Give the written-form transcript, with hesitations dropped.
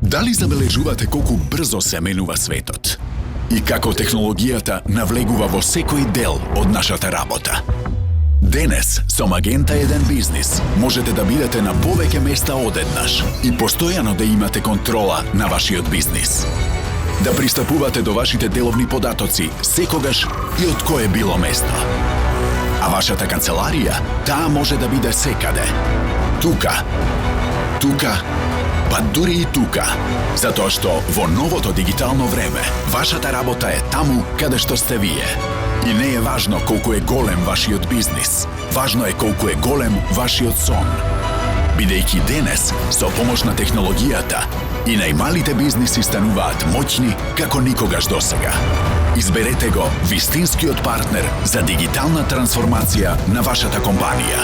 Дали забележувате колку брзо се менува светот? И како технологијата навлегува во секој дел од нашата работа? Денес, со Magenta 1 Бизнис, можете да бидете на повеќе места одеднаш и постојано да имате контрола на вашиот бизнис. Да пристапувате до вашите деловни податоци секогаш и од кое било место. А вашата канцеларија, таа може да биде секаде. Тука, па дури и тука. Затоа што во новото дигитално време, вашата работа е таму каде што сте вие. И не е важно колку е голем вашиот бизнис, важно е колку е голем вашиот сон. Бидејќи денес, со помош на технологијата, и најмалите бизниси стануваат моќни како никогаш досега. Изберете го вистинскиот партнер за дигитална трансформација на вашата компанија.